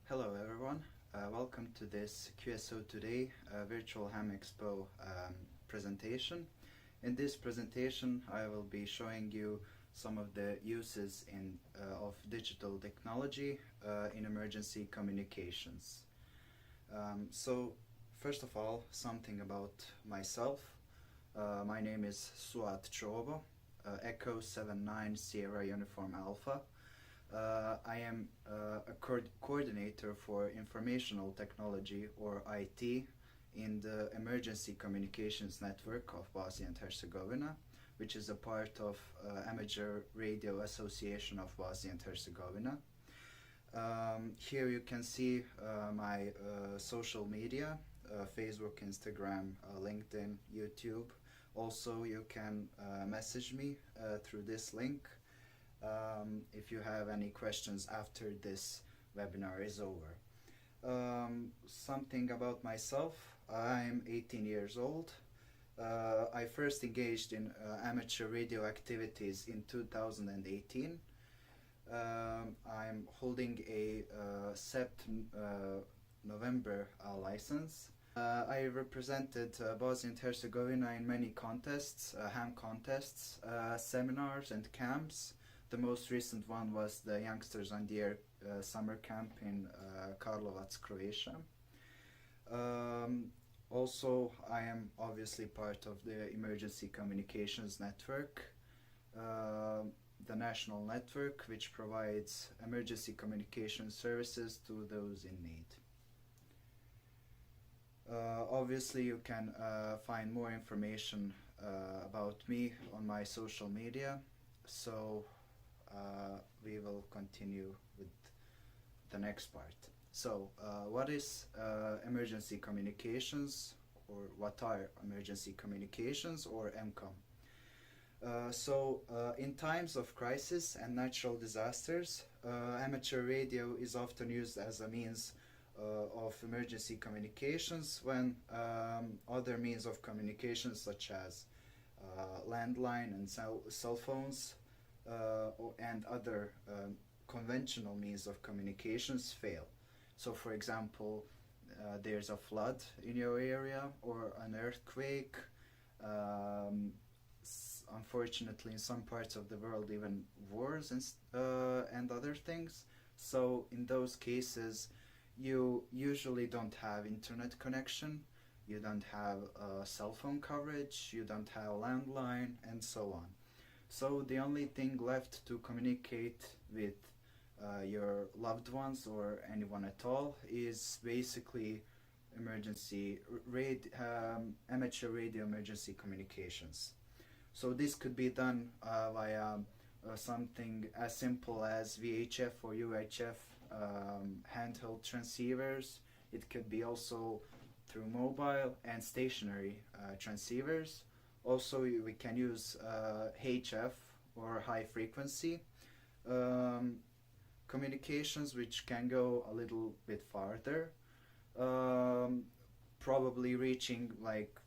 Hello everyone, welcome to this QSO Today virtual Expo presentation. In this presentation I will be showing you some of the uses of digital technology in emergency communications. So first of all, something about myself. My name is Suad Čobo, Echo 79 Sierra Uniform Alpha. I am a coordinator for informational technology, or IT, in the Emergency Communications Network of Bosnia and Herzegovina, which is a part of Amateur Radio Association of Bosnia and Herzegovina. Here you can see my social media, Facebook, Instagram, LinkedIn, YouTube. Also you can message me through this link if you have any questions after this webinar is over. Something about myself. I'm 18 years old. I first engaged in amateur radio activities in 2018. I'm holding a November license. I represented Bosnia and Herzegovina in many contests, ham contests, seminars and camps. The most recent one was the Youngsters on the Air summer camp in Karlovac, Croatia. Also, I am obviously part of the Emergency Communications Network, the national network which provides emergency communication services to those in need. Obviously, you can find more information about me on my social media, so we will continue with the next part. So, what is emergency communications, or what are emergency communications, or EMCOM? In times of crisis and natural disasters, amateur radio is often used as a means of emergency communications when other means of communication such as landline and cell phones and other conventional means of communications fail. So for example, there's a flood in your area or an earthquake. Unfortunately, in some parts of the world, even wars and other things. So in those cases, you usually don't have internet connection, you don't have cell phone coverage, you don't have landline, and so on. So the only thing left to communicate with your loved ones or anyone at all is basically amateur radio emergency communications. So this could be done via something as simple as VHF or UHF handheld transceivers. It could be also through mobile and stationary transceivers. Also, we can use HF or high frequency communications, which can go a little bit farther, probably reaching like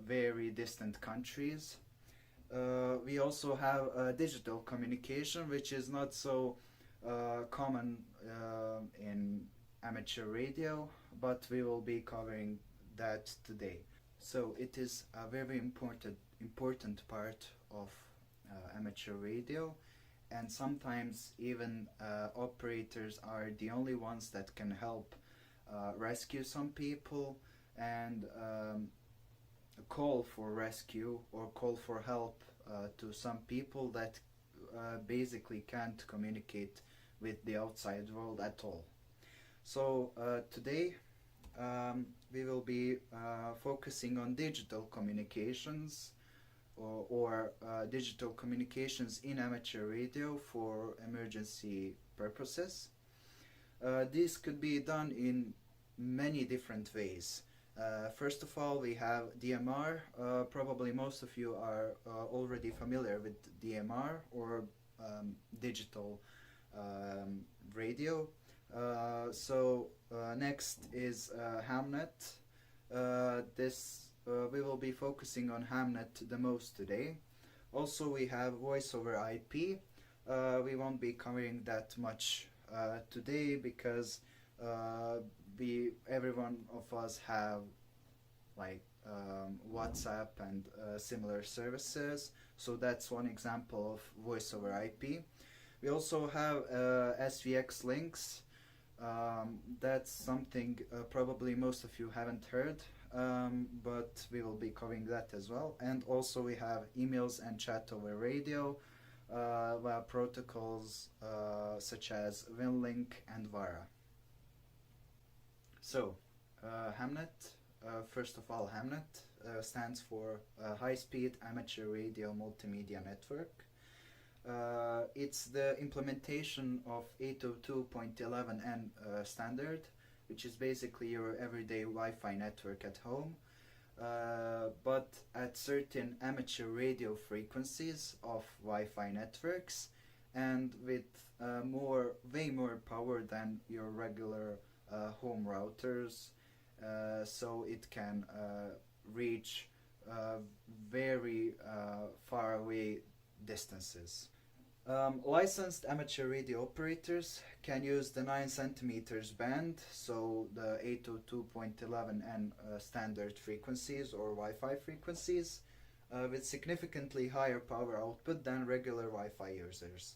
very distant countries. We also have digital communication, which is not so common in amateur radio, but we will be covering that today. So it is a very important part of amateur radio, and sometimes even operators are the only ones that can help rescue some people and call for rescue or call for help to some people that basically can't communicate with the outside world at all. So today we will be focusing on digital communications or digital communications in amateur radio for emergency purposes. This could be done in many different ways. First of all, we have DMR. Probably most of you are already familiar with DMR or digital radio. Next is HAMNET. We will be focusing on HAMNET the most today. Also, we have voice over IP. We won't be covering that much today because every one of us have like WhatsApp and similar services. So that's one example of voice over IP. We also have SVX links. That's something probably most of you haven't heard, but we will be covering that as well. And also we have emails and chat over radio via protocols such as WINLINK and VARA. So, HAMNET, first of all, HAMNET stands for High-Speed Amateur Radio Multimedia Network. It's the implementation of 802.11n standard, which is basically your everyday Wi-Fi network at home, but at certain amateur radio frequencies of Wi-Fi networks, and with way more power than your regular home routers, so it can reach very far away distances. Licensed amateur radio operators can use the 9 centimeters band, so the 802.11n standard frequencies or Wi-Fi frequencies, with significantly higher power output than regular Wi-Fi users.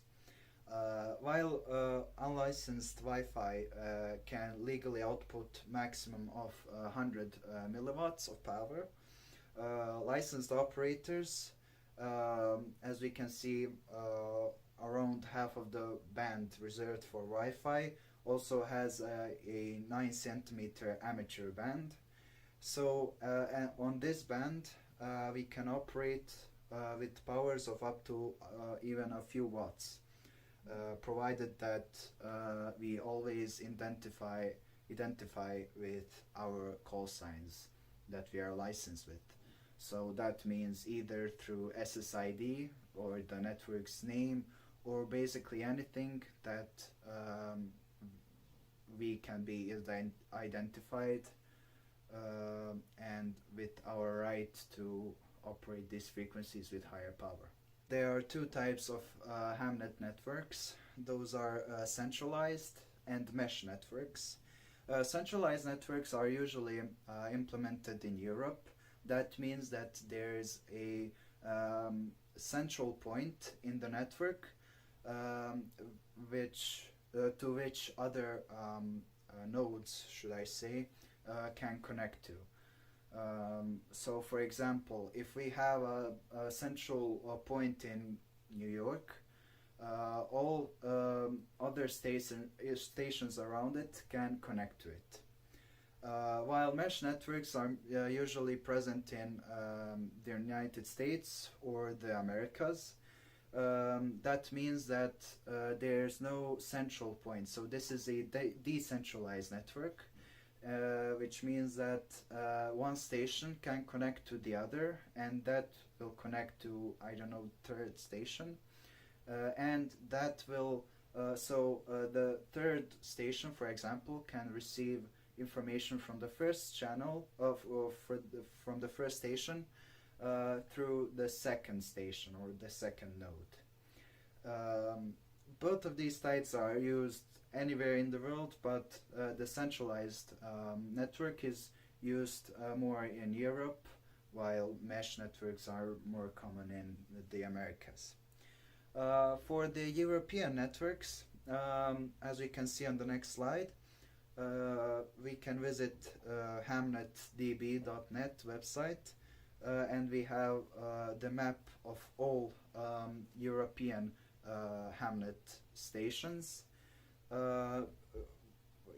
While unlicensed Wi-Fi can legally output maximum of 100 milliwatts of power, licensed operators, as we can see, around half of the band reserved for Wi-Fi also has a 9 centimeter amateur band. So on this band we can operate with powers of up to even a few watts, provided that we always identify with our call signs that we are licensed with. So that means either through SSID or the network's name, or basically anything that we can be identified and with our right to operate these frequencies with higher power. There are two types of HAMNET networks. Those are centralized and mesh networks. Centralized networks are usually implemented in Europe. That means that there is a central point in the network to which other nodes, should I say, can connect to. So for example, if we have a central point in New York, all other stations around it can connect to it. While mesh networks are usually present in the United States or the Americas, that means that there's no central point. So this is a decentralized network, which means that one station can connect to the other, and that will connect to, I don't know, third station, and that will the third station, for example, can receive information from the first channel from the first station through the second station or the second node. Both of these types are used anywhere in the world, but the centralized network is used more in Europe, while mesh networks are more common in the Americas. For the European networks, as we can see on the next slide, we can visit hamnetdb.net website, and we have the map of all European HAMNET stations.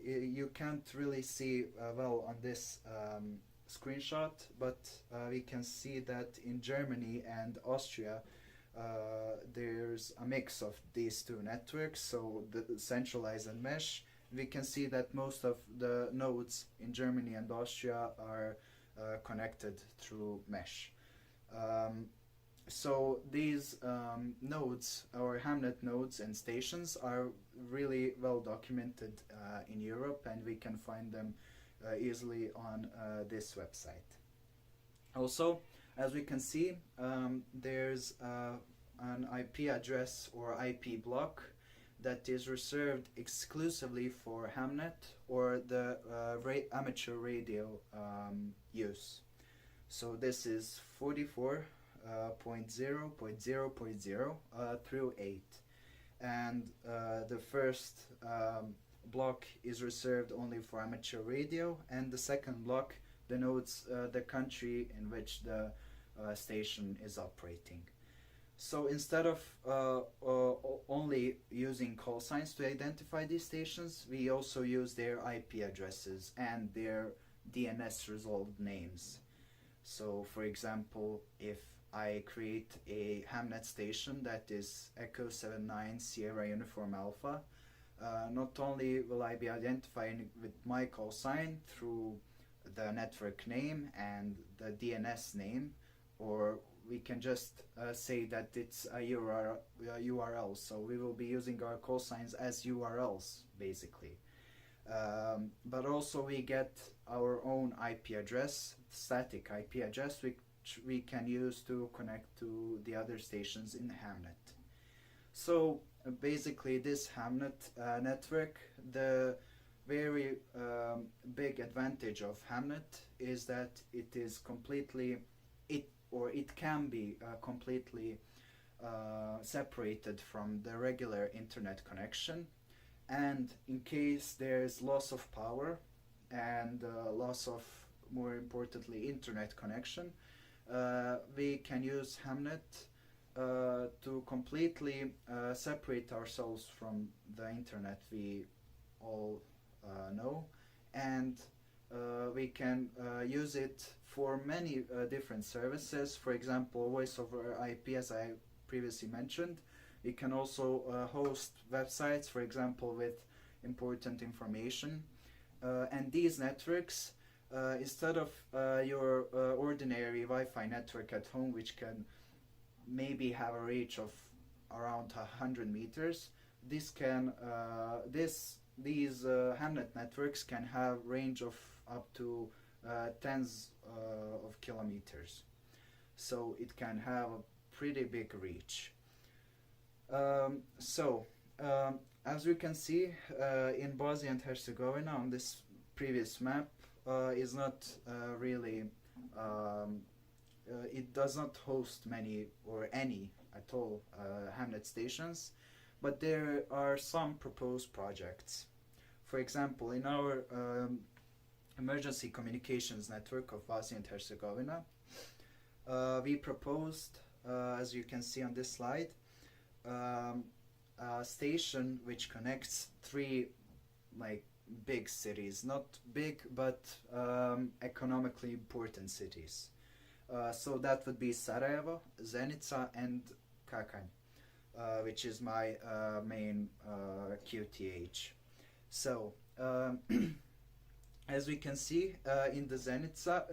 You can't really see well on this screenshot, but we can see that in Germany and Austria there's a mix of these two networks, so the centralized and mesh. We can see that most of the nodes in Germany and Austria are connected through mesh. So these nodes, or HAMNET nodes and stations, are really well documented in Europe, and we can find them easily on this website. Also, as we can see, there's an IP address or IP block that is reserved exclusively for HAMNET or the amateur radio use. So this is 44.0.0.0 through 8. And the first block is reserved only for amateur radio, and the second block denotes the country in which the station is operating. So instead of only using call signs to identify these stations, we also use their IP addresses and their DNS resolved names. So for example, if I create a HAMNET station that is Echo 79 Sierra Uniform Alpha, not only will I be identifying with my call sign through the network name and the DNS name, or we can just say that it's a URL, so we will be using our call signs as URLs basically. But also we get our own IP address, static IP address, which we can use to connect to the other stations in HAMNET. So basically this HAMNET network, the very big advantage of HAMNET is that it is completely, it can be completely separated from the regular internet connection, and in case there's loss of power and loss of, more importantly, internet connection, we can use HAMNET to completely separate ourselves from the internet we all know, and we can use it for many different services. For example, voice over IP, as I previously mentioned. We can also host websites, for example, with important information. And these networks, instead of your ordinary Wi-Fi network at home, which can maybe have a reach of around 100 meters, these HAMNET networks can have range of up to tens of kilometers. So it can have a pretty big reach. As you can see, in Bosnia and Herzegovina on this previous map is not really, it does not host many or any at all HAMNET stations, but there are some proposed projects. For example, in our emergency communications network of Bosnia and Herzegovina, we proposed, as you can see on this slide, a station which connects three big cities, not big but economically important cities. So that would be Sarajevo, Zenica and Kakanj, which is my main QTH. So as we can see in Zenica,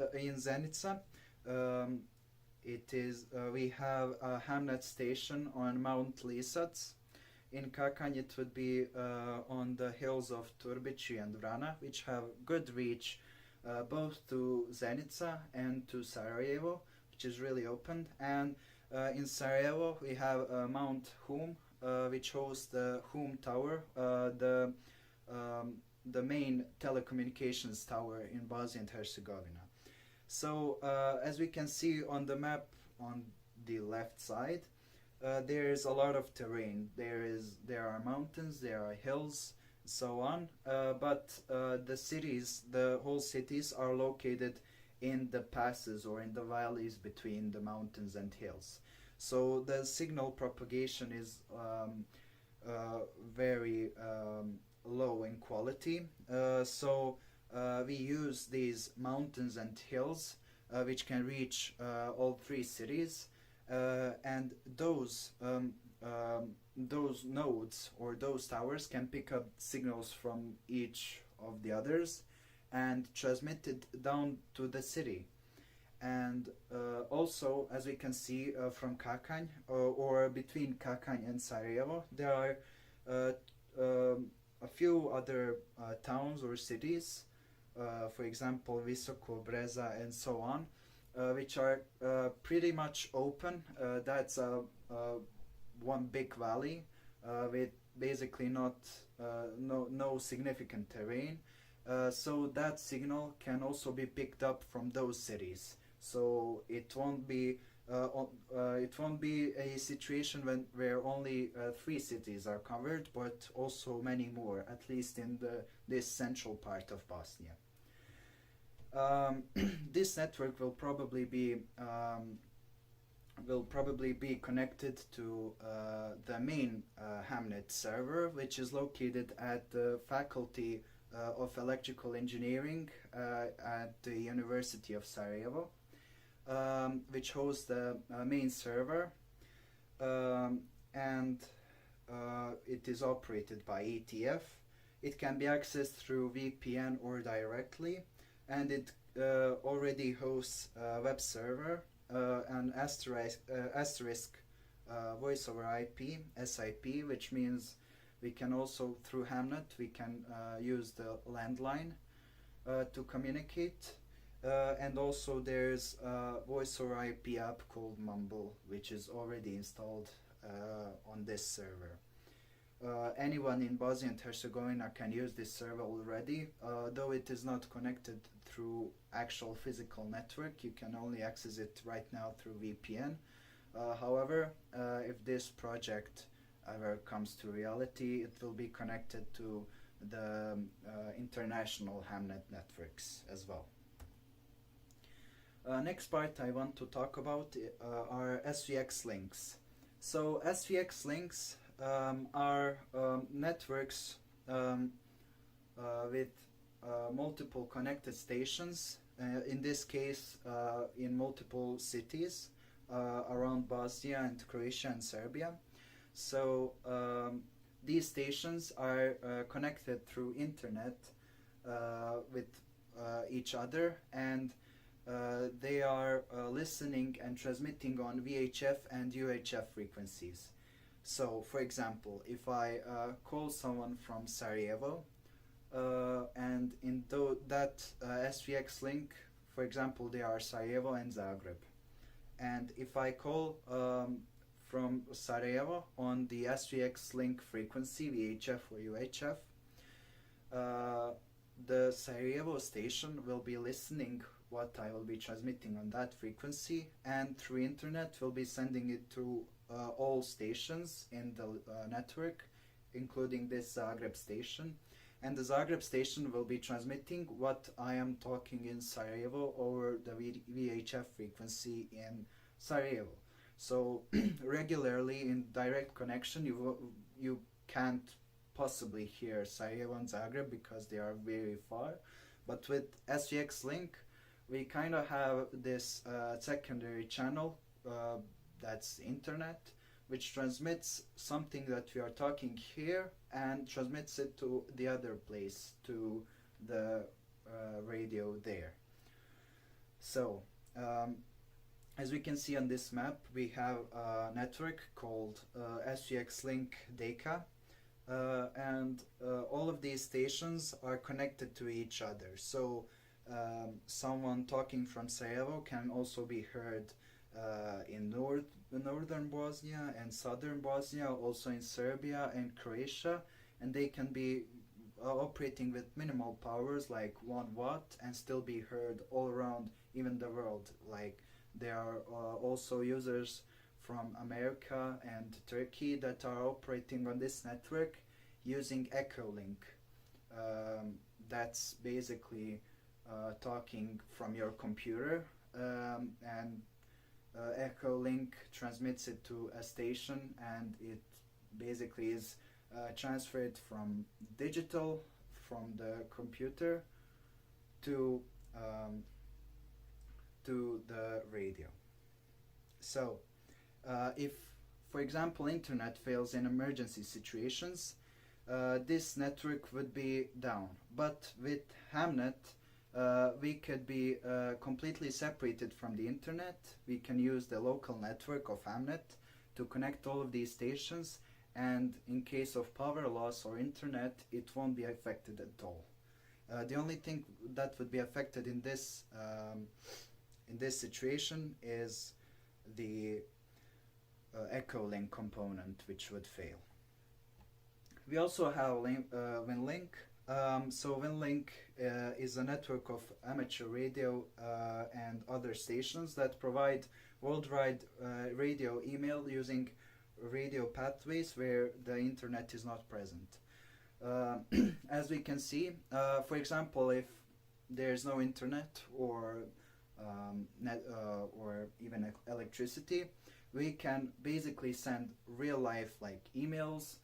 it is we have a HAMNET station on Mount Lisac. In Kakanj it would be on the hills of Turbici and Vrana, which have good reach both to Zenica and to Sarajevo, which is really open. And in Sarajevo we have Mount Hum, which hosts the Hum Tower, the main telecommunications tower in Bosnia and Herzegovina. So as we can see on the map on the left side, there is a lot of terrain. There are mountains, there are hills, so on. But the whole cities are located in the passes or in the valleys between the mountains and hills. So the signal propagation is very low in quality. We use these mountains and hills which can reach all three cities, and those nodes or those towers can pick up signals from each of the others and transmit it down to the city. And also, as we can see from Kakanj or between Kakanj and Sarajevo, there are a few other towns or cities, for example Visoko, Breza and so on, which are pretty much open. That's one big valley with basically not no significant terrain, so that signal can also be picked up from those cities. So it won't be a situation where only 3 cities are covered, but also many more, at least in this central part of Bosnia. This network will probably be connected to the main HAMNET server, which is located at the Faculty of Electrical Engineering at the University of Sarajevo, which hosts the main server, and it is operated by ATF. It can be accessed through VPN or directly, and it already hosts a web server, an asterisk voice over IP, SIP, which means we can also, through HAMNET, we can use the landline to communicate. And also there's a voice over IP app called Mumble, which is already installed on this server. Anyone in Bosnia and Herzegovina can use this server already, though it is not connected through actual physical network. You can only access it right now through VPN. However, if this project ever comes to reality, it will be connected to the international HAMNET networks as well. Next part I want to talk about are SVX links. So SVX links are networks with multiple connected stations, in this case in multiple cities around Bosnia and Croatia and Serbia. So these stations are connected through internet with each other, and they are listening and transmitting on VHF and UHF frequencies. So, for example, if I call someone from Sarajevo, and in that SVX link, for example, they are Sarajevo and Zagreb. And if I call from Sarajevo on the SVX link frequency, VHF or UHF, the Sarajevo station will be listening what I will be transmitting on that frequency, and through internet will be sending it to all stations in the network, including this Zagreb station. And the Zagreb station will be transmitting what I am talking in Sarajevo over the VHF frequency in Sarajevo. So regularly in direct connection you can't possibly hear Sarajevo and Zagreb because they are very far, but with SVX link we kind of have this secondary channel that's internet, which transmits something that we are talking here and transmits it to the other place, to the radio there. So as we can see on this map, we have a network called SVX Link DECA, and all of these stations are connected to each other. So someone talking from Sarajevo can also be heard in northern Bosnia and southern Bosnia, also in Serbia and Croatia, and they can be operating with minimal powers like 1 watt and still be heard all around, even the world. Like there are also users from America and Turkey that are operating on this network using Echolink. That's basically talking from your computer, and Echolink transmits it to a station, and it basically is transferred from digital from the computer to the radio. So if, for example, internet fails in emergency situations, this network would be down. But with HAMNET, we could be completely separated from the internet. We can use the local network of HAMNET to connect all of these stations, and in case of power loss or internet, it won't be affected at all. The only thing that would be affected in this situation is the Echolink component, which would fail. We also have WINLINK. So WINLINK is a network of amateur radio and other stations that provide worldwide radio email using radio pathways where the internet is not present. As we can see, for example, if there's no internet or or even electricity, we can basically send real life like emails.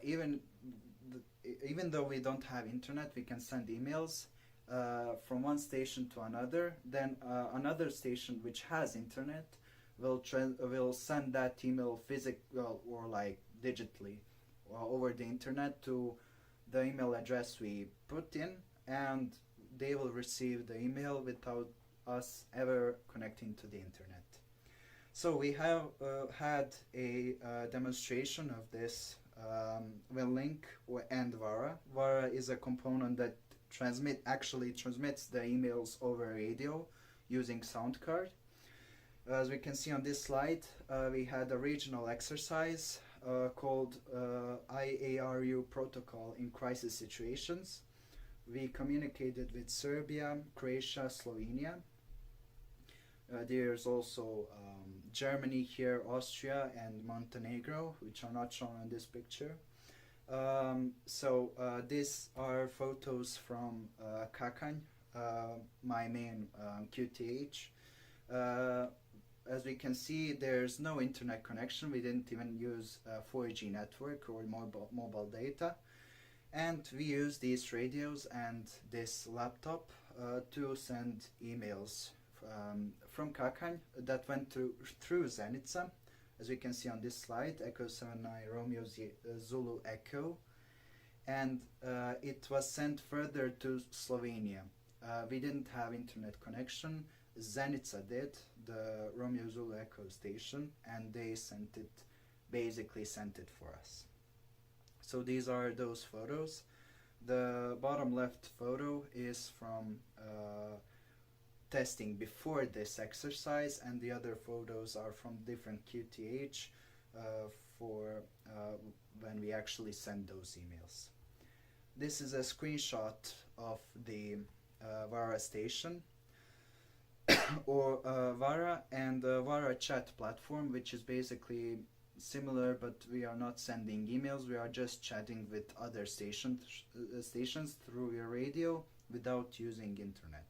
Even though we don't have internet, we can send emails from one station to another. Then another station which has internet will send that email physical or like digitally over the internet to the email address we put in, and they will receive the email without us ever connecting to the internet. So we have had a demonstration of this WINLINK and VARA. VARA is a component that transmits the emails over radio using sound card. As we can see on this slide, we had a regional exercise called IARU protocol in crisis situations. We communicated with Serbia, Croatia, Slovenia. There's also Germany here, Austria, and Montenegro, which are not shown in this picture. These are photos from Kakanj, my main QTH. As we can see, there's no internet connection. We didn't even use 4G network or mobile data. And we use these radios and this laptop to send emails from Kakanj that went through Zenica, as we can see on this slide, Echo 79 Romeo Zulu Echo, and it was sent further to Slovenia. We didn't have internet connection. Zenica did, the Romeo Zulu Echo station, and they basically sent it for us. So these are those photos. The bottom left photo is from testing before this exercise, and the other photos are from different QTH for when we actually send those emails. This is a screenshot of the VARA station or VARA and the VARA chat platform, which is basically similar, but we are not sending emails, we are just chatting with other stations through your radio without using internet.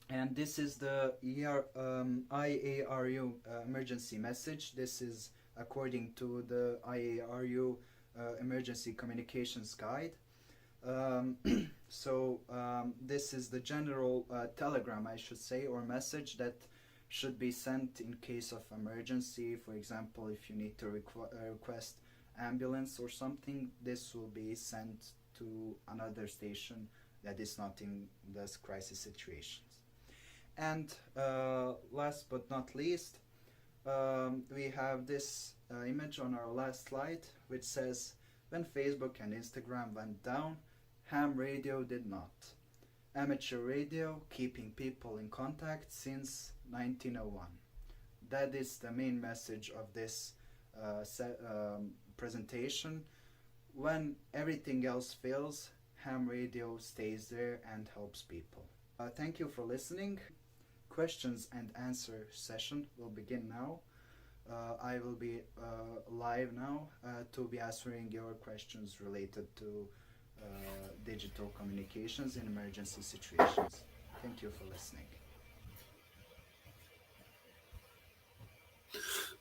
And this is the IARU emergency message. This is according to the IARU emergency communications guide. This is the general telegram, I should say, or message that should be sent in case of emergency. For example, if you need to request ambulance or something, this will be sent to another station that is not in this crisis situations. And last but not least, we have this image on our last slide, which says, when Facebook and Instagram went down, ham radio did not. Amateur radio keeping people in contact since 1901. That is the main message of this presentation. When everything else fails, ham radio stays there and helps people. Thank you for listening. Questions and answer session will begin now. I will be live now to be answering your questions related to digital communications in emergency situations. Thank you for listening.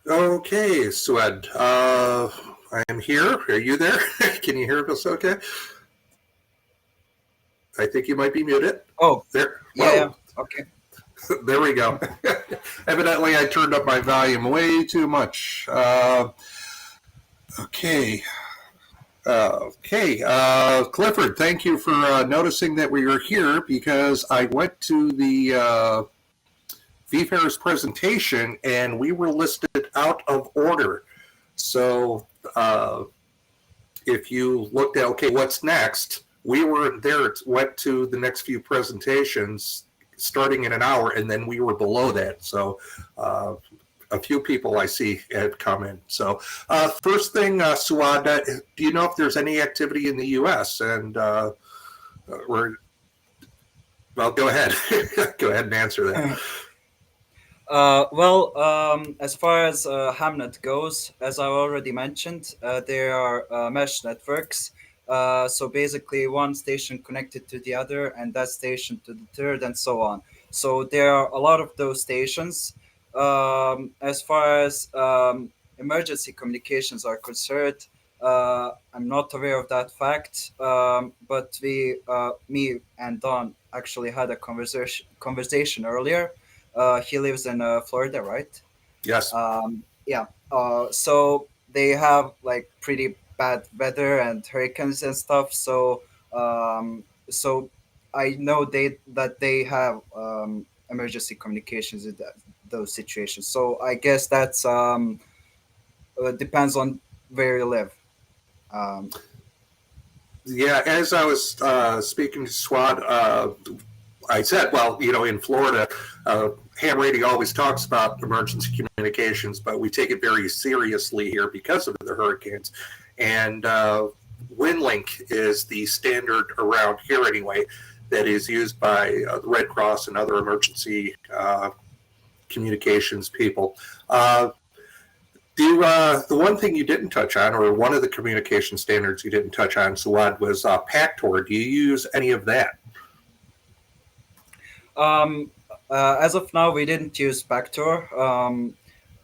Okay, Suad, I am here. Are you there? Can you hear us okay? I think you might be muted. Oh, there. Yeah, okay. There we go. Evidently, I turned up my volume way too much. Okay. Clifford, thank you for noticing that we were here, because I went to the VFAIR's presentation and we were listed out of order. So if you looked at, okay, what's next? We weren't there. It went to the next few presentations starting in an hour, and then we were below that. So a few people I see have come in. So first thing, Suad, do you know if there's any activity in the U.S.? And well, go ahead. Go ahead and answer that. As far as HAMNET goes, as I already mentioned, there are mesh networks. So basically, one station connected to the other, and that station to the third, and so on. So there are a lot of those stations. As far as emergency communications are concerned, I'm not aware of that fact. But me and Don actually had a conversation earlier. He lives in Florida, right? Yes. Yeah. So they have like pretty bad weather and hurricanes and stuff. So I know that they have emergency communications in those situations. So I guess that's depends on where you live. Yeah, as I was speaking to Suad, I said, well, in Florida, ham radio always talks about emergency communications, but we take it very seriously here because of the hurricanes. And WINLINK is the standard around here anyway that is used by the Red Cross and other emergency communications people. The one thing you didn't touch on, or one of the communication standards you didn't touch on, Suad, was PACTOR. Do you use any of that? As of now, we didn't use PACTOR,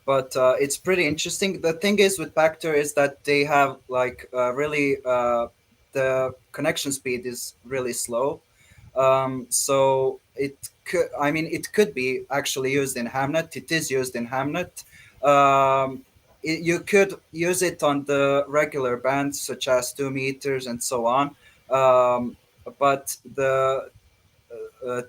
but it's pretty interesting. The thing is with PACTOR is that they have like really the connection speed is really slow. So it could be actually used in HAMNET. It is used in HAMNET. You could use it on the regular bands such as 2 meters and so on. But the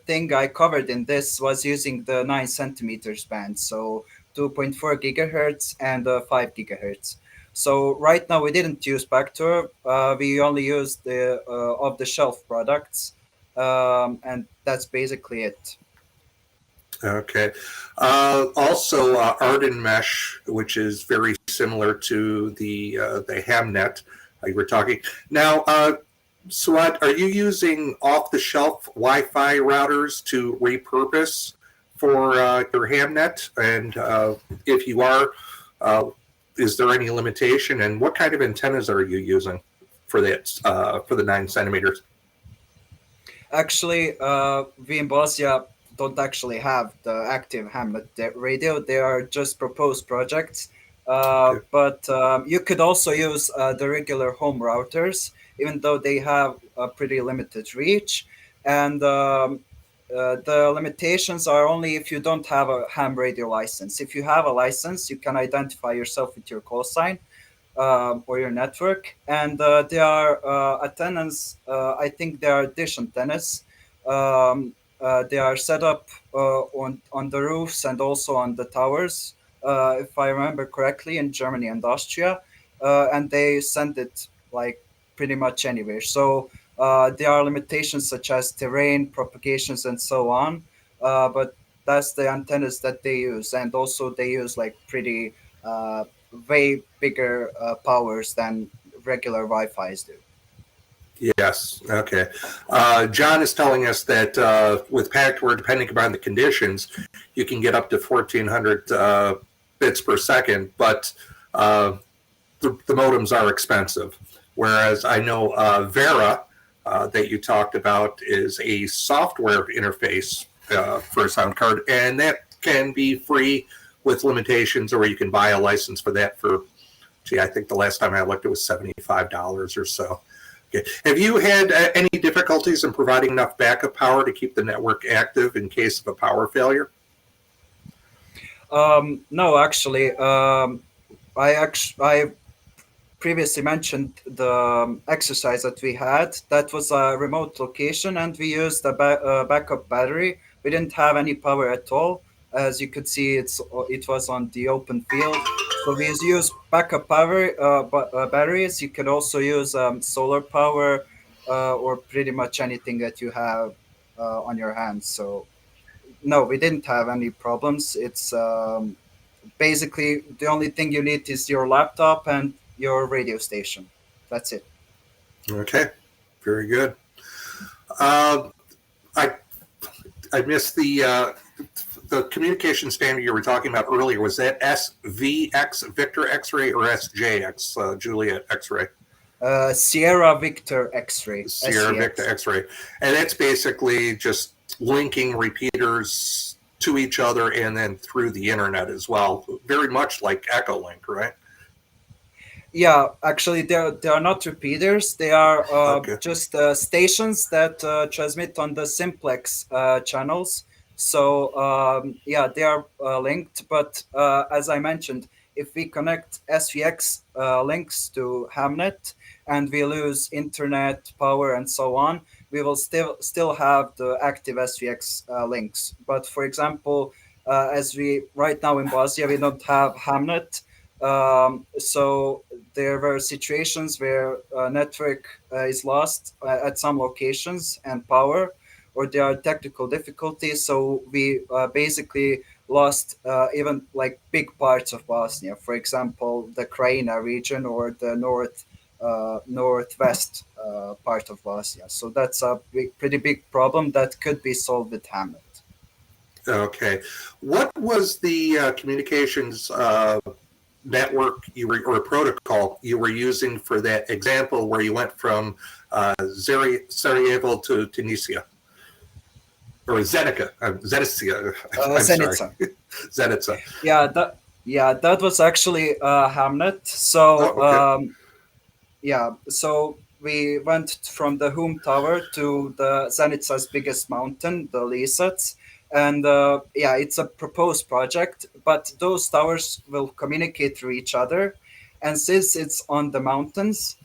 thing I covered in this was using the 9 centimeters band, so 2.4 gigahertz and 5 gigahertz. So right now we didn't use PACTOR. We only used the off-the-shelf products, and that's basically it. Okay. Also, Arden Mesh, which is very similar to the HAMNET you were talking. Now, Suad, are you using off-the-shelf Wi-Fi routers to repurpose for your HAMNET? And if you are, is there any limitation? And what kind of antennas are you using for that for the 9 centimeters? Actually, we in Bosnia don't actually have the active HAMNET radio. They are just proposed projects. Okay. But you could also use the regular home routers, even though they have a pretty limited reach. And the limitations are only if you don't have a ham radio license. If you have a license, you can identify yourself with your call sign or your network. And there are antennas, I think there are dish antennas. They are set up on the roofs and also on the towers, if I remember correctly, in Germany and Austria. And they send it like pretty much anywhere. So there are limitations such as terrain, propagations, and so on. But that's the antennas that they use. And also they use like pretty way bigger powers than regular Wi-Fi's do. Yes. Okay. John is telling us that with PACTOR, depending upon the conditions, you can get up to 1,400 bits per second, but the modems are expensive. Whereas I know VARA that you talked about is a software interface for a sound card, and that can be free with limitations, or you can buy a license for that for, I think the last time I looked it was $75 or so. Okay. Have you had any difficulties in providing enough backup power to keep the network active in case of a power failure? No, actually, I previously mentioned the exercise that we had. That was a remote location, and we used a backup battery. We didn't have any power at all. As you could see, it was on the open field. So we use backup power batteries. You could also use solar power or pretty much anything that you have on your hands. So no, we didn't have any problems. It's basically the only thing you need is your laptop and your radio station. That's it. Okay, very good. I I missed the communication standard you were talking about earlier. Was that SVX Victor X-ray or SJX Juliet X-ray? Sierra Victor X-ray. Sierra SVX. Victor X-ray, and that's basically just linking repeaters to each other and then through the internet as well. Very much like Echolink, right? Yeah, actually, they are not repeaters. They are Okay. just stations that transmit on the simplex channels. So yeah, they are linked. But as I mentioned, if we connect SVX links to HAMNET and we lose internet power and so on, we will still have the active SVX links. But for example, as we right now in Bosnia, we don't have HAMNET. So there were situations where network is lost at some locations and power, or there are technical difficulties. So we basically lost even like big parts of Bosnia. For example, the Krajina region or the northwest part of Bosnia. So that's a pretty big problem that could be solved with HAMNET. Okay. What was the communications network or protocol you were using for that example where you went from Sarajevo to Tunisia? Or Zenica? Zenica. I'm Zenica. sorry. Zenica. Yeah, that was actually HAMNET. So okay. yeah, so we went from the Hum Tower to the Zenica's biggest mountain, the Lisats. And yeah, it's a proposed project, but those towers will communicate through each other. And since it's on the mountains,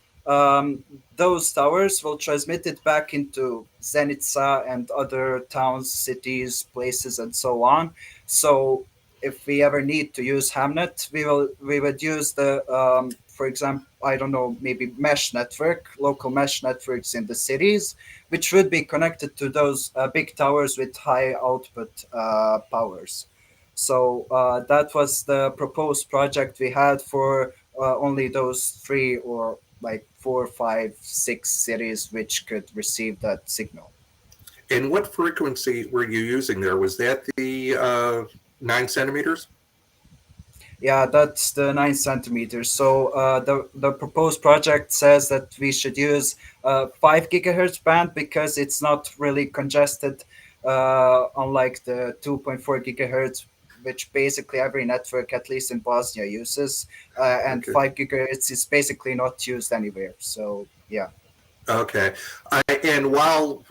those towers will transmit it back into Zenica and other towns, cities, places, and so on. So if we ever need to use HAMNET, we would use the for example, I don't know, maybe mesh network, local mesh networks in the cities, which would be connected to those big towers with high output powers. So that was the proposed project we had for only those three or like 4, 5, 6 cities which could receive that signal. And what frequency were you using there? Was that the 9 centimeters? Yeah, that's the 9 centimeters. So the proposed project says that we should use 5 gigahertz band because it's not really congested, unlike the 2.4 gigahertz, which basically every network, at least in Bosnia, uses. And Okay. 5 gigahertz is basically not used anywhere. So yeah. Okay. And while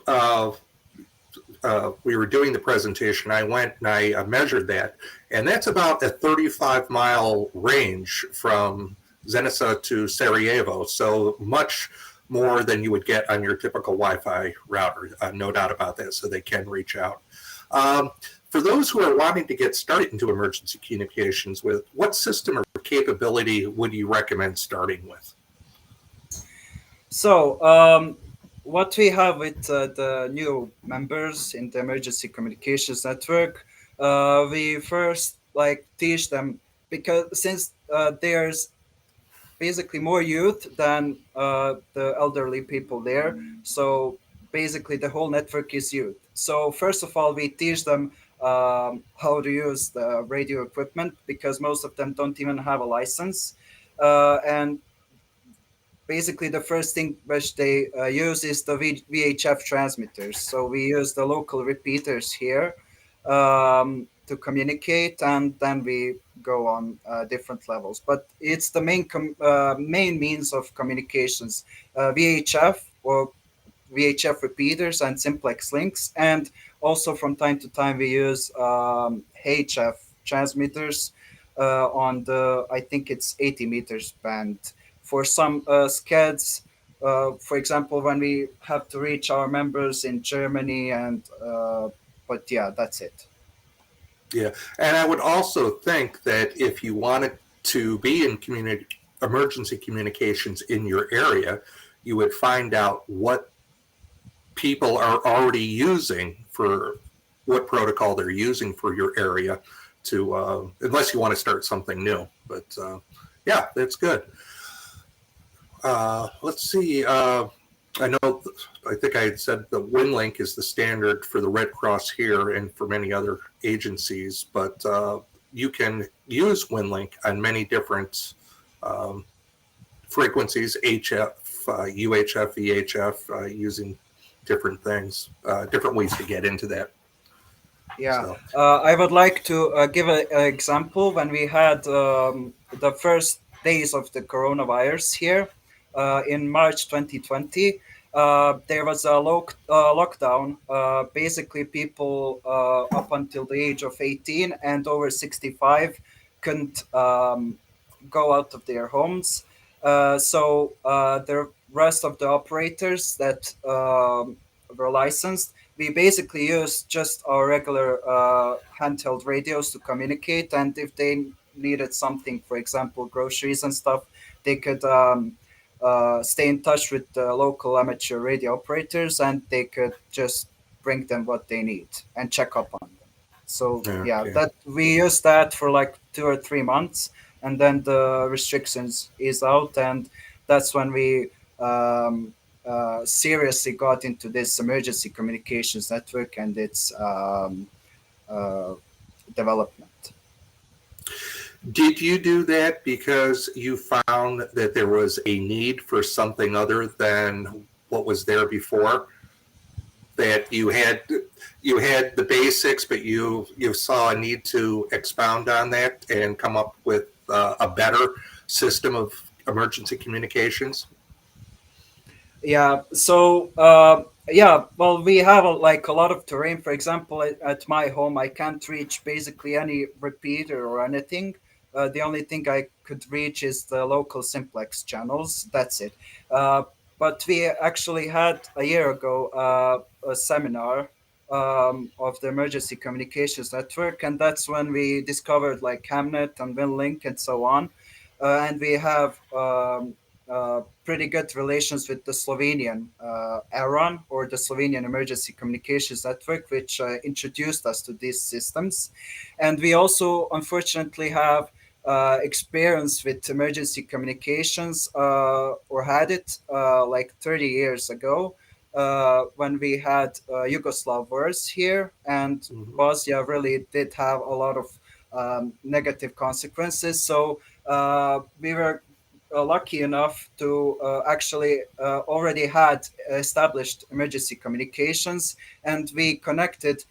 we were doing the presentation, I went and I measured that, and that's about a 35-mile range from Zenica to Sarajevo, so much more than you would get on your typical Wi-Fi router, no doubt about that, so they can reach out. For those who are wanting to get started into emergency communications with, what system or capability would you recommend starting with? So what we have with the new members in the emergency communications network, we first like teach them, because since there's basically more youth than the elderly people there, so basically the whole network is youth. So first of all, we teach them how to use the radio equipment, because most of them don't even have a license, and basically the first thing which they use is the VHF transmitters. So we use the local repeaters here to communicate, and then we go on different levels. But it's the main means of communications, VHF or VHF repeaters and simplex links, and also from time to time we use HF transmitters on the, I think it's 80 meters band for some SCADs. For example, when we have to reach our members in Germany, and but yeah, that's it. Yeah, and I would also think that if you wanted to be in emergency communications in your area, you would find out what people are already using for what protocol they're using for your area to unless you want to start something new. But yeah, that's good. Let's see. I think I had said the WINLINK is the standard for the Red Cross here and for many other agencies, but you can use WINLINK on many different frequencies, HF, UHF, VHF, using different things, different ways to get into that. Yeah, I would like to give an example. When we had the first days of the coronavirus here in March 2020, there was a lockdown. Basically, people up until the age of 18 and over 65 couldn't go out of their homes. So the rest of the operators that were licensed, we basically used just our regular handheld radios to communicate. And if they needed something, for example, groceries and stuff, they could stay in touch with the local amateur radio operators, and they could just bring them what they need and check up on them. So yeah, that we used that for like 2 or 3 months, and then the restrictions is out, and that's when we seriously got into this emergency communications network and its development. Did you do that because you found that there was a need for something other than what was there before? That you had the basics, but you saw a need to expound on that and come up with a better system of emergency communications? Yeah. So well, we have like a lot of terrain. For example, at my home, I can't reach basically any repeater or anything. The only thing I could reach is the local simplex channels. That's it. But we actually had a year ago a seminar of the emergency communications network, and that's when we discovered like HAMNET and WINLINK and so on. And we have pretty good relations with the Slovenian ARON, or the Slovenian Emergency Communications Network, which introduced us to these systems. And we also, unfortunately, have experience with emergency communications, or had it like 30 years ago, when we had Yugoslav wars here, and Bosnia really did have a lot of negative consequences. So we were lucky enough to actually already had established emergency communications, and we connected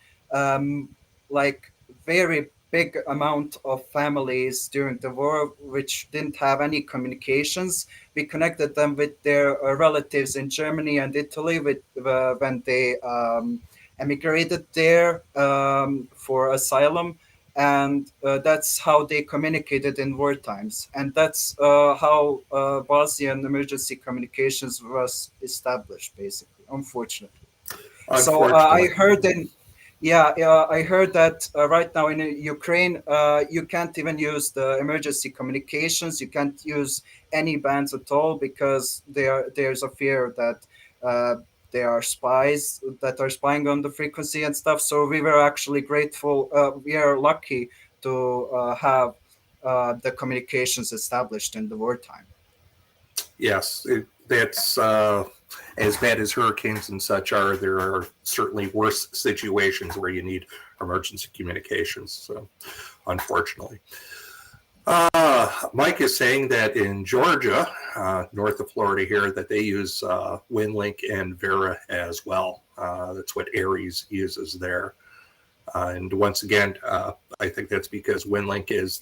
like very big amount of families during the war which didn't have any communications. We connected them with their relatives in Germany and Italy when they emigrated there for asylum, and that's how they communicated in war times, and that's how Bosnian emergency communications was established, basically. Unfortunately. So I heard I heard that right now in Ukraine, you can't even use the emergency communications. You can't use any bands at all because there's a fear that there are spies that are spying on the frequency and stuff. So we were actually grateful. We are lucky to have the communications established in the wartime. Yes, that's as bad as hurricanes and such are. There are certainly worse situations where you need emergency communications. So, unfortunately. Mike is saying that in Georgia, north of Florida here, that they use WINLINK and VARA as well. That's what Aries uses there. And once again, I think that's because WINLINK is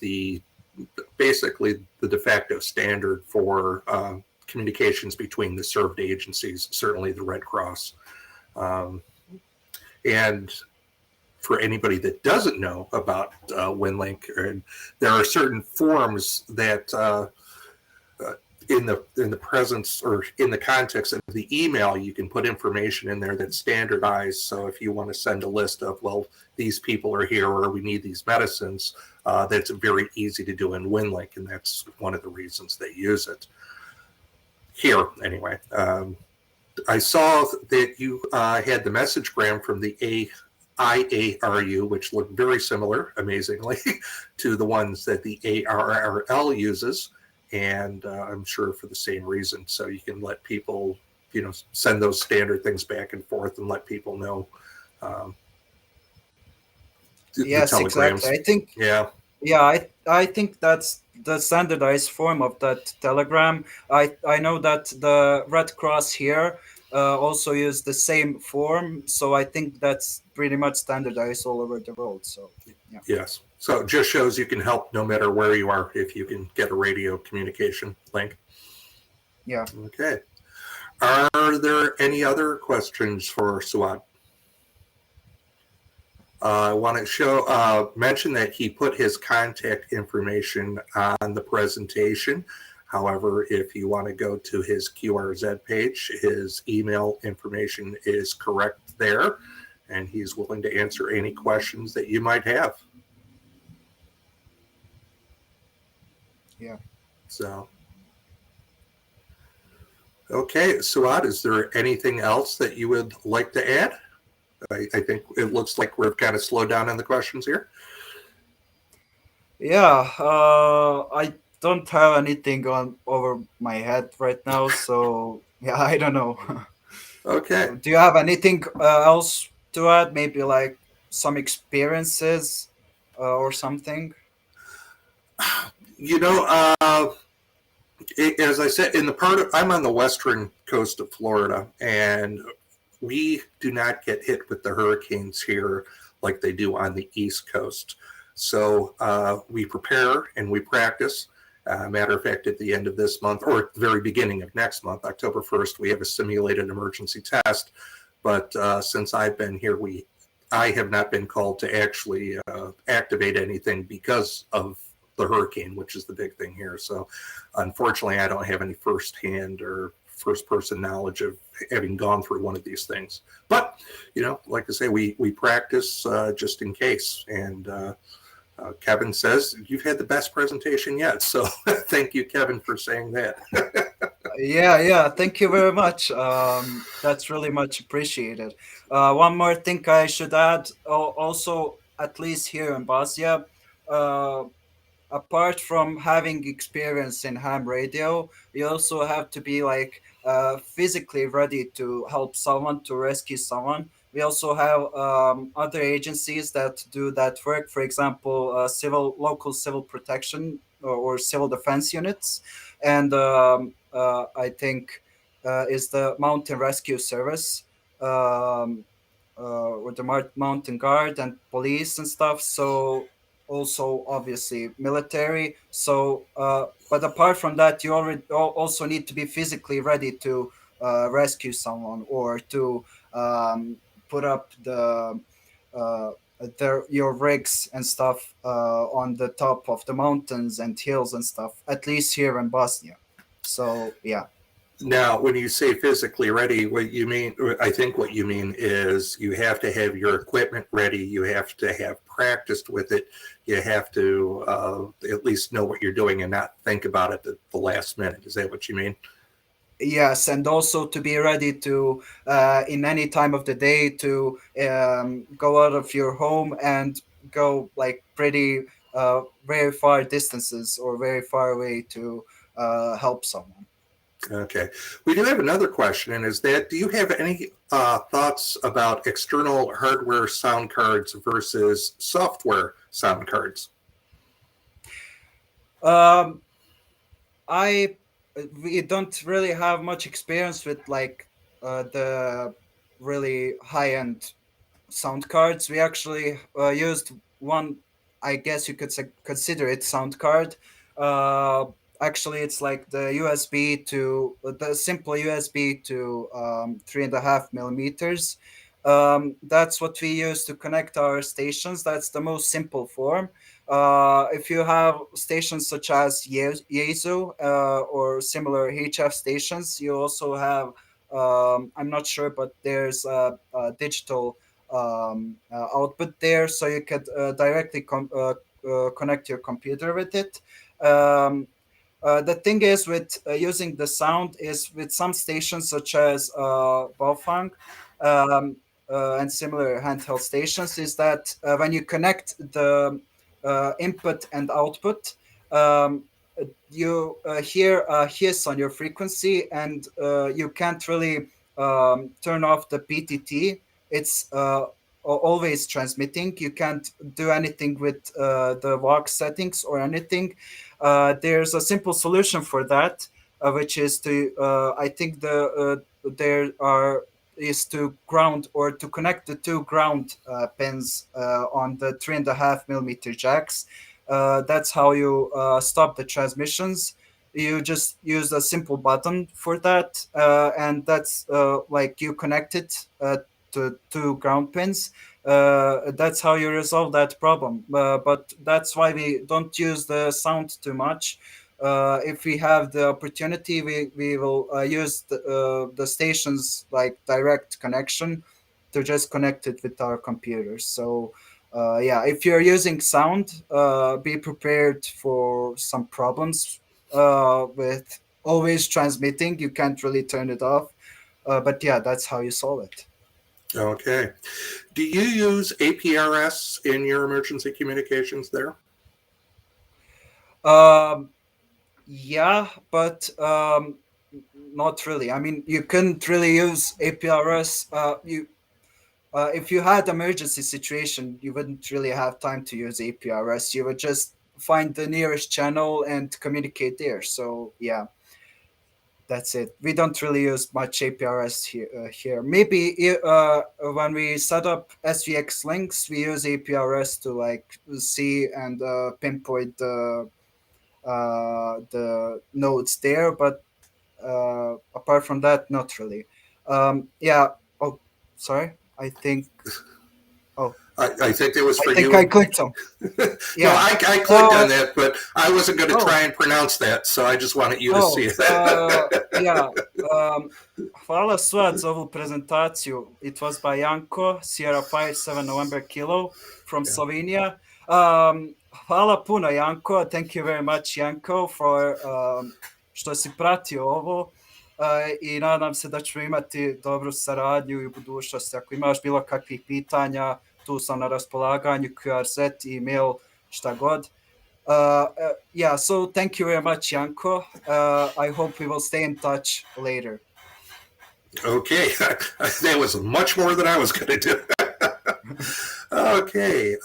basically the de facto standard for communications between the served agencies, certainly the Red Cross. And for anybody that doesn't know about WINLINK, there are certain forms that in the presence or in the context of the email, you can put information in there that's standardized. So if you want to send a list of, well, these people are here or we need these medicines, that's very easy to do in WINLINK, and that's one of the reasons they use it. Here, anyway. I saw that you had the messagegram from the IARU, which look very similar, amazingly, to the ones that the ARRL uses. And I'm sure for the same reason. So you can let people, send those standard things back and forth and let people know Yes, the telegrams. exactly. I think, Yeah. I think that's the standardized form of that telegram. I know that the Red Cross here also use the same form, so I think that's pretty much standardized all over the world. So yeah. Yes. So it just shows you can help no matter where you are if you can get a radio communication link. Yeah. Okay. Are there any other questions for Suad? I want to mention that he put his contact information on the presentation. However, if you want to go to his QRZ page, his email information is correct there, and he's willing to answer any questions that you might have. Yeah. So, okay, Suad, is there anything else that you would like to add? I think it looks like we've kind of slowed down on the questions here. Yeah, I don't have anything on over my head right now, so yeah, I don't know. Okay. Do you have anything else to add? Maybe like some experiences or something? As I said, I'm on the western coast of Florida, and we do not get hit with the hurricanes here like they do on the East Coast. So we prepare and we practice. Matter of fact, at the end of this month, or at the very beginning of next month, October 1st, we have a simulated emergency test. But since I've been here, I have not been called to actually activate anything because of the hurricane, which is the big thing here. So unfortunately, I don't have any firsthand or first-person knowledge of having gone through one of these things. But, like I say, we practice just in case. And Kevin says, you've had the best presentation yet. So thank you, Kevin, for saying that. Yeah, thank you very much. That's really much appreciated. One more thing I should add, also, at least here in Bosnia, apart from having experience in ham radio, you also have to be like physically ready to help someone, to rescue someone. We also have other agencies that do that work. For example, local civil protection or civil defense units, and I think is the Mountain Rescue Service. With the mountain guard and police and stuff. So also obviously military. So, but apart from that, you also need to be physically ready to rescue someone or to put up uh, your rigs and stuff on the top of the mountains and hills and stuff. At least here in Bosnia. So yeah. Now, when you say physically ready, I think what you mean is you have to have your equipment ready. You have to have practiced with it. You have to at least know what you're doing and not think about it at the last minute. Is that what you mean? Yes, and also to be ready to, in any time of the day, to go out of your home and go like pretty very far distances or very far away to help someone. Okay. We do have another question, and do you have any thoughts about external hardware sound cards versus software sound cards? We don't really have much experience with like the really high end sound cards. We actually used one. I guess you could consider it sound card. Uh, Actually, it's like the simple USB to 3.5 millimeters. That's what we use to connect our stations. That's the most simple form. If you have stations such as Yezu or similar HF stations, you also have. I'm not sure, but there's a digital output there, so you could directly connect your computer with it. The thing is with using the sound is with some stations such as Baofeng, and similar handheld stations is that when you connect the input and output, um, you hear a hiss on your frequency, and you can't really turn off the PTT. It's always transmitting. You can't do anything with the VOX settings or anything. There's a simple solution for that, which is to I think there are is to ground or to connect the two ground pins on the 3.5 millimeter jacks. That's how you stop the transmissions. You just use a simple button for that, and that's like you connect it to two ground pins. That's how you resolve that problem. But that's why we don't use the sound too much. If we have the opportunity, we will use the stations like direct connection to just connect it with our computers. So yeah, if you're using sound, be prepared for some problems with always transmitting. You can't really turn it off. But yeah, that's how you solve it. Okay. Do you use APRS in your emergency communications there? Yeah, but not really. I mean, you couldn't really use APRS. If you had emergency situation, you wouldn't really have time to use APRS. You would just find the nearest channel and communicate there. So yeah, that's it. We don't really use much APRS here. Maybe when we set up SVX links, we use APRS to like see and pinpoint the nodes there. But apart from that, not really. Yeah. Oh, sorry. I think. Oh, I think it was for I think you. I clicked on. Yeah. No, I clicked on that, but I wasn't going to try and pronounce that, so I just wanted you to see it. Yeah. Hvala Suad za ovu prezentaciju. It was by Janko, Sierra 57 November Kilo from Slovenia. Hvala puno, Janko. Thank you very much, Janko, for što si pratio ovo. I nadam se da ćemo imati dobru saradnju i u budućnosti. Ako imaš bilo kakvih pitanja, tu sam na raspolaganju, QRZ, email, šta god. Yeah, so thank you very much, Janko. I hope we will stay in touch later. Okay, that was much more than I was going to do. Okay,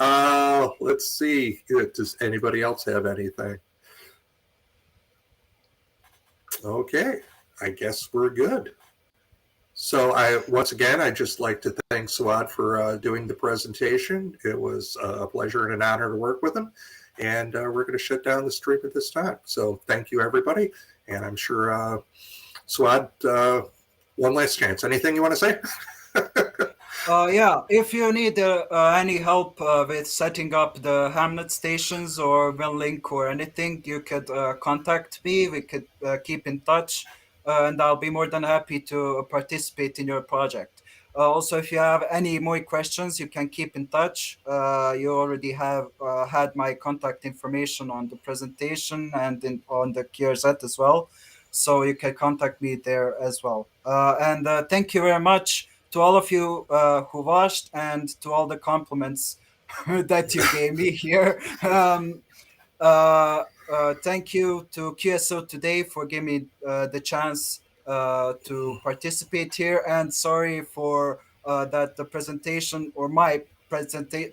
let's see. Does anybody else have anything? Okay, I guess we're good. So once again, I'd just like to thank Suad for doing the presentation. It was a pleasure and an honor to work with him. And we're going to shut down the stream at this time. So thank you, everybody. And I'm sure, Suad, one last chance. Anything you want to say? Yeah, if you need any help with setting up the HAMNET stations or WINLINK or anything, you could contact me. We could keep in touch, and I'll be more than happy to participate in your project. Also, if you have any more questions, you can keep in touch. You already have had my contact information on the presentation and on the QRZ as well. So you can contact me there as well. And thank you very much to all of you who watched and to all the compliments that you gave me here. Thank you to QSO Today for giving me the chance to participate here, and sorry for that the presentation or my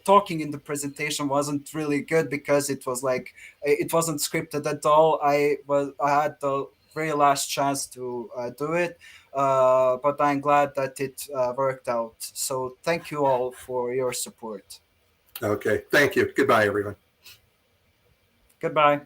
talking in the presentation wasn't really good because it was like it wasn't scripted at all. I had the very last chance to do it, but I'm glad that it worked out. So thank you all for your support. Okay, thank you. Goodbye, everyone. Goodbye.